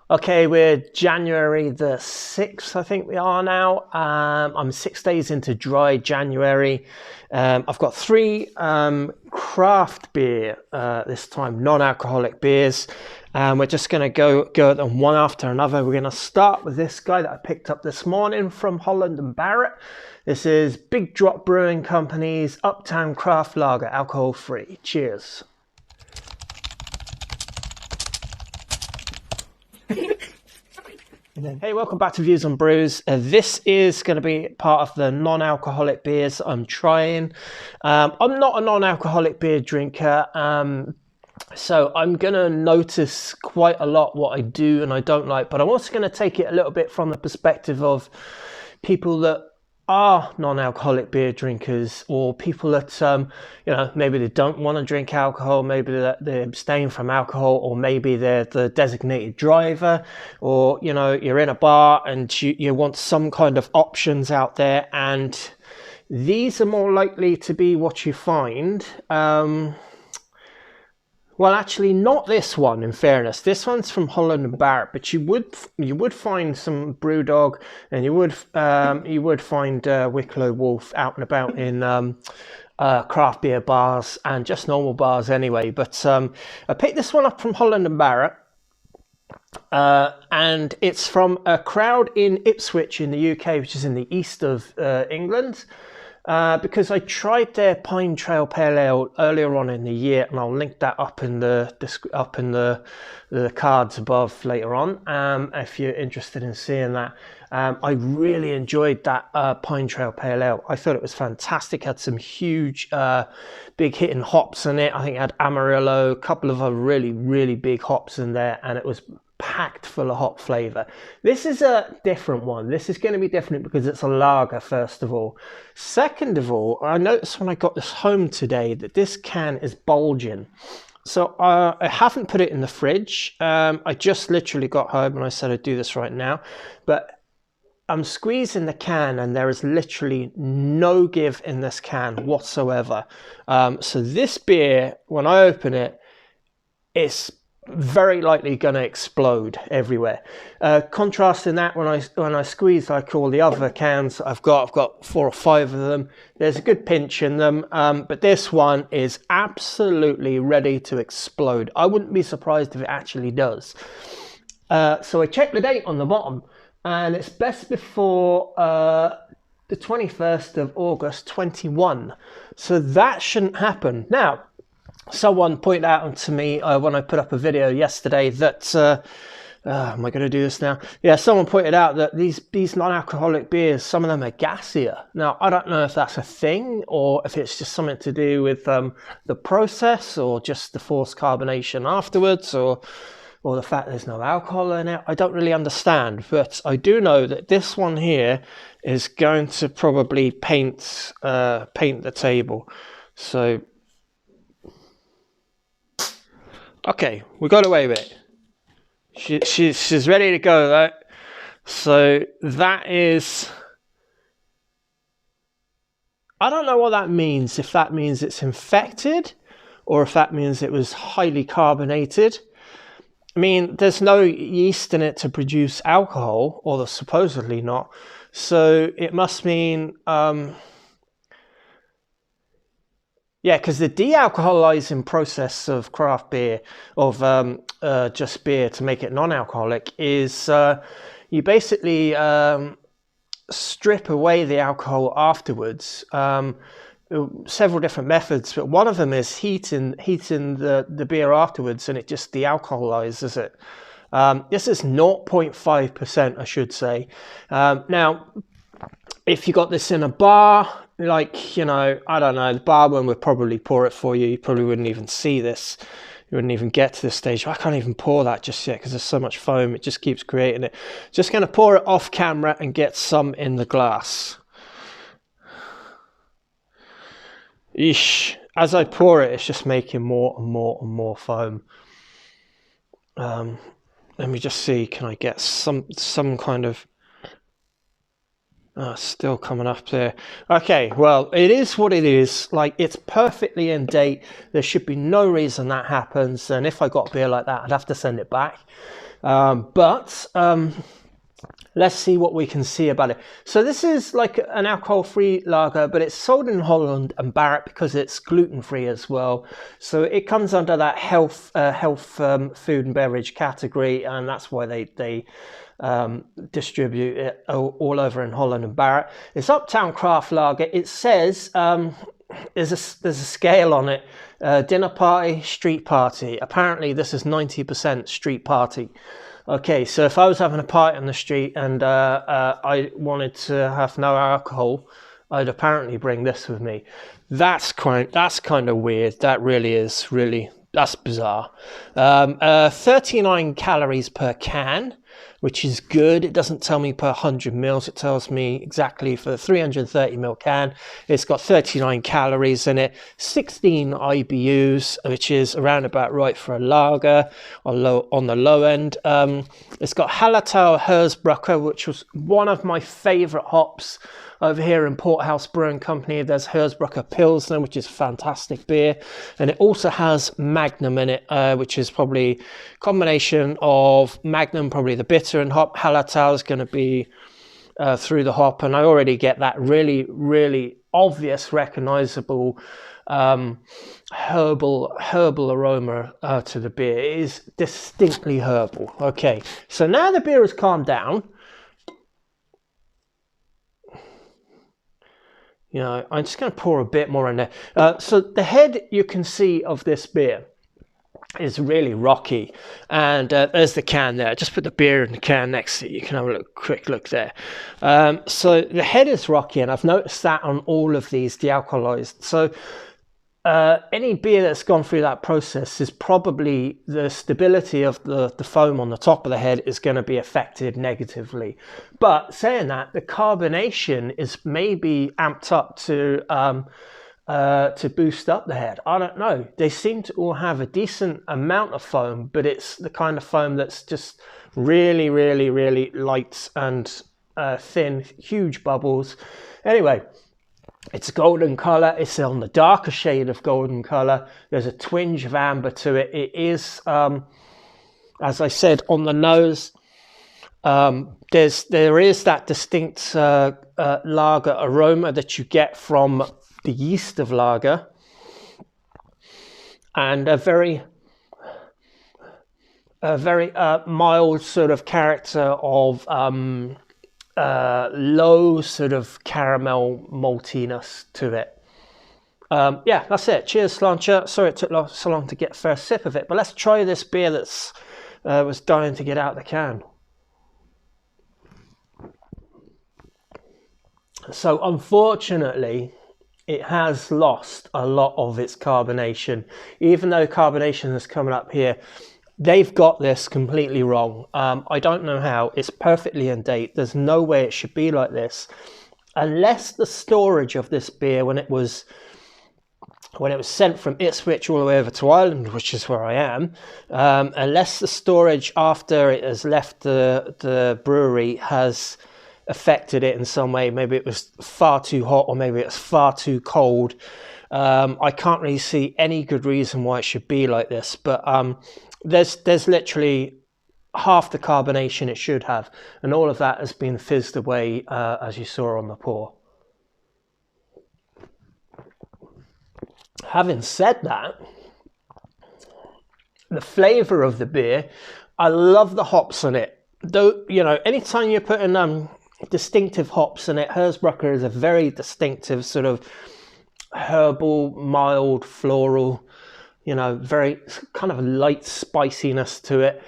Okay, we're January the 6th, I think we are now. I'm 6 days into dry January. I've got three craft beer, this time non-alcoholic beers. We're just going to go at them one after another. We're going to start with this guy that I picked up this morning from Holland and Barrett. This is Big Drop Brewing Company's Uptown Craft Lager, alcohol-free. Cheers. Hey, welcome back to Views on Brews. This is going to be part of the non-alcoholic beers I'm trying. I'm not a non-alcoholic beer drinker, so I'm going to notice quite a lot what I do and I don't like, but I'm also going to take it a little bit from the perspective of people that are non-alcoholic beer drinkers, or people that maybe they don't want to drink alcohol, maybe they abstain from alcohol, or maybe they're the designated driver, or you're in a bar and you want some kind of options out there, and these are more likely to be what you find. Well, actually, not this one, in fairness. This one's from Holland and Barrett, but you would find some Brewdog, and you would find Wicklow Wolf out and about in craft beer bars and just normal bars anyway. But I picked this one up from Holland and Barrett, and it's from a crowd in Ipswich in the UK, which is in the east of England. Because I tried their Pine Trail Pale Ale earlier on in the year, and I'll link that up in the cards above later on, if you're interested in seeing that. I really enjoyed that Pine Trail Pale Ale. I thought it was fantastic. Had some huge, big hitting hops in it. I think it had Amarillo, a couple of other really, really big hops in there, and it was packed full of hop flavor. This is a different one. This is going to be different because it's a lager, first of all. Second of all, I noticed when I got this home today that this can is bulging. So I haven't put it in the fridge. I just literally got home and I said I'd do this right now. But I'm squeezing the can and there is literally no give in this can whatsoever. So this beer, when I open it, it's very likely going to explode everywhere. Contrasting that, when I squeeze like all the other cans I've got 4 or 5 of them, there's a good pinch in them, but this one is absolutely ready to explode. I wouldn't be surprised if it actually does. So I checked the date on the bottom, and it's best before the 21st of August 21, so that shouldn't happen. Now, someone pointed out to me when I put up a video yesterday that, am I going to do this now? Yeah, someone pointed out that these non-alcoholic beers, some of them are gassier. Now, I don't know if that's a thing or if it's just something to do with the process, or just the forced carbonation afterwards, or the fact there's no alcohol in it. I don't really understand, but I do know that this one here is going to probably paint the table. So, okay, we got away with it. She's ready to go though. So that is, I don't know what that means. If that means it's infected, or if that means it was highly carbonated. I mean, there's no yeast in it to produce alcohol, or there's supposedly not. So it must mean, yeah, because the de-alcoholizing process of craft beer, of just beer to make it non-alcoholic, is you basically strip away the alcohol afterwards. Several different methods, but one of them is heating the beer afterwards, and it just de-alcoholizes it. This is 0.5%, I should say. Now, if you got this in a bar, like, I don't know, the barman would probably pour it for you. You probably wouldn't even see this. You wouldn't even get to this stage. I can't even pour that just yet because there's so much foam. It just keeps creating it. Just going to pour it off camera and get some in the glass. Eesh. As I pour it, it's just making more and more and more foam. Let me just see. Can I get some kind of... still coming up there. Okay, well, it is what it is. Like, it's perfectly in date. There should be no reason that happens. And if I got beer like that, I'd have to send it back. Let's see what we can see about it. So this is like an alcohol-free lager, but it's sold in Holland and Barrett because it's gluten-free as well. So it comes under that health food and beverage category, and that's why they distribute it all over in Holland and Barrett. It's Uptown Craft Lager. It says there's a scale on it. Dinner party, street party. Apparently this is 90% street party. Okay, so if I was having a party on the street and I wanted to have no alcohol, I'd apparently bring this with me. That's kind of weird. That really is that's bizarre. 39 calories per can, which is good. It doesn't tell me per 100 mils. It tells me exactly for the 330 ml can. It's got 39 calories in it, 16 IBUs, which is around about right for a lager, on the low end. It's got Hallertau Herbal, which was one of my favorite hops over here in Porthouse Brewing Company. There's Herbal Pilsner, which is a fantastic beer, and it also has Magnum in it, which is probably a combination of Magnum, probably the bitter, and hop. Hallertau is going to be through the hop, and I already get that really obvious, recognizable herbal aroma to the beer. It is distinctly herbal. Okay, so now the beer has calmed down. You know, I'm just going to pour a bit more in there. So the head you can see of this beer is really rocky, and there's the can there. Just put the beer in the can next to it. You can have a quick look there. So the head is rocky, and I've noticed that on all of these dealcoholized. So any beer that's gone through that process is probably the stability of the foam on the top of the head is going to be affected negatively. But saying that, the carbonation is maybe amped up to boost up the head. I don't know. They seem to all have a decent amount of foam, but it's the kind of foam that's just really light and thin, huge bubbles. Anyway, it's golden color. It's on the darker shade of golden color. There's a twinge of amber to it. It is, as I said, on the nose. There is that distinct lager aroma that you get from the yeast of lager, and a very mild sort of character of low sort of caramel maltiness to it. Yeah, that's it. Cheers, Slancher. Sorry it took so long to get first sip of it, but let's try this beer that's was dying to get out the can. So unfortunately, it has lost a lot of its carbonation. Even though carbonation is coming up here, they've got this completely wrong. I don't know how. It's perfectly in date. There's no way it should be like this, unless the storage of this beer when it was sent from Ipswich all the way over to Ireland, which is where I am, unless the storage after it has left the brewery has affected it in some way. Maybe it was far too hot, or maybe it's far too cold. I can't really see any good reason why it should be like this, but there's literally half the carbonation it should have, and all of that has been fizzed away, as you saw on the pour. Having said that, the flavor of the beer, I love the hops on it. Though, you know, anytime you're putting distinctive hops in it, Herbal is a very distinctive sort of herbal, mild, floral, you know, very kind of light spiciness to it.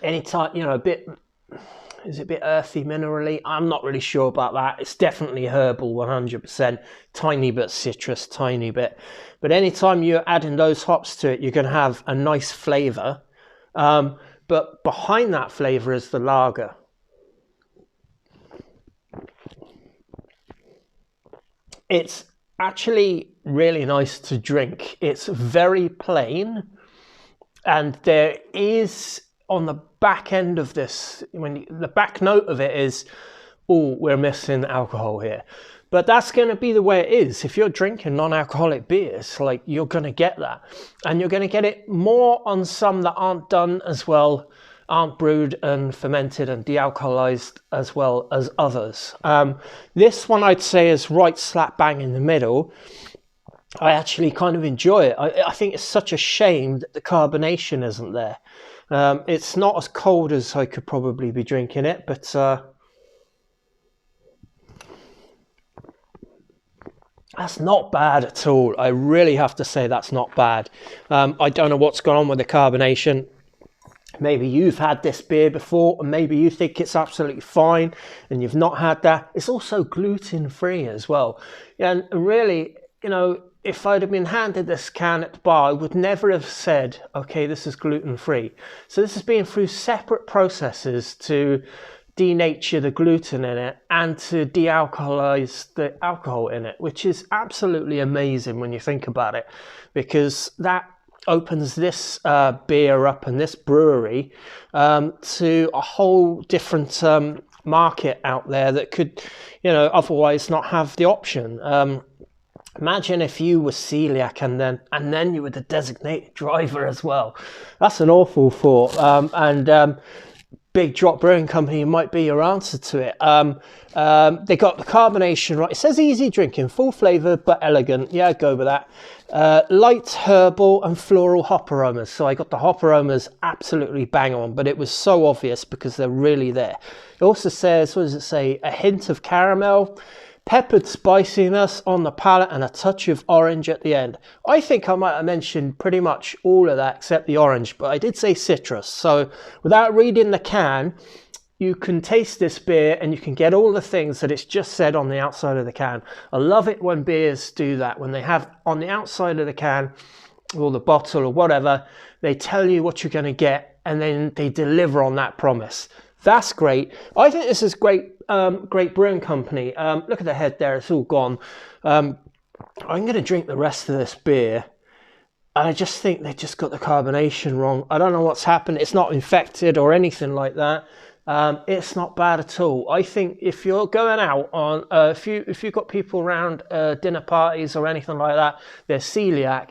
Anytime, you know, is it a bit earthy, minerally? I'm not really sure about that. It's definitely herbal, 100%. Tiny bit citrus, tiny bit. But anytime you're adding those hops to it, you're going to have a nice flavor. But behind that flavor is the lager. It's actually really nice to drink. It's very plain, and there is on the back end of this, the back note of it is, oh, we're missing alcohol here. But that's going to be the way it is. If you're drinking non-alcoholic beers, like, you're going to get that. And you're going to get it more on some that aren't done as well, aren't brewed and fermented and de-alcoholized as well as others. This one I'd say is right slap bang in the middle. I actually kind of enjoy it. I think it's such a shame that the carbonation isn't there. It's not as cold as I could probably be drinking it, but that's not bad at all. I really have to say that's not bad. I don't know what's gone on with the carbonation. Maybe you've had this beer before, and maybe you think it's absolutely fine, and you've not had that. It's also gluten-free as well. And really, you know, if I'd have been handed this can at the bar, I would never have said, okay, this is gluten-free. So this has been through separate processes to denature the gluten in it and to de-alcoholize the alcohol in it, which is absolutely amazing when you think about it, because that opens this beer up and this brewery to a whole different market out there that could, you know, otherwise not have the option. Imagine if you were celiac and then you were the designated driver as well. That's an awful thought. Big Drop Brewing Company might be your answer to it. They got the carbonation right. It says easy drinking, full flavour but elegant. Yeah, I'd go with that. Light herbal and floral hop aromas. So I got the hop aromas absolutely bang on, but it was so obvious because they're really there. It also says, what does it say? A hint of caramel, peppered spiciness on the palate, and a touch of orange at the end. I think I might have mentioned pretty much all of that except the orange, but I did say citrus. So without reading the can, you can taste this beer and you can get all the things that it's just said on the outside of the can. I love it when beers do that, when they have on the outside of the can or the bottle or whatever, they tell you what you're going to get and then they deliver on that promise. That's great. I think this is great. Great brewing company. Look at the head there, it's all gone. I'm going to drink the rest of this beer. I just think they just got the carbonation wrong. I don't know what's happened. It's not infected or anything like that. It's not bad at all. I think if you're going out on, if you've got people around dinner parties or anything like that, they're celiac,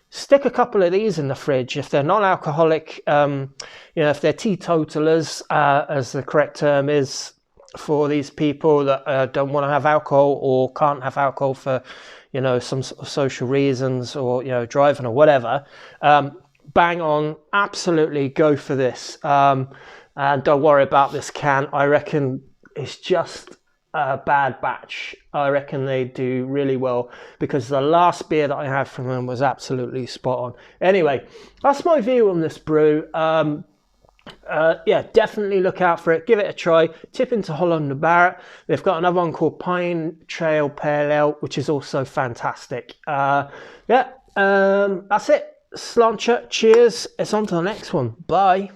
stick a couple of these in the fridge. If they're non-alcoholic, you know, if they're teetotalers, as the correct term is for these people that don't want to have alcohol or can't have alcohol for, you know, some sort of social reasons or, you know, driving or whatever, bang on, absolutely go for this. And don't worry about this can. I reckon it's just a bad batch. I reckon they do really well because the last beer that I had from them was absolutely spot on. Anyway, that's my view on this brew. Yeah, definitely look out for it. Give it a try. Tip into Holland and Barrett. They've got another one called Pine Trail Pale Ale, which is also fantastic. Yeah, that's it. Sláinte. Cheers. It's on to the next one. Bye.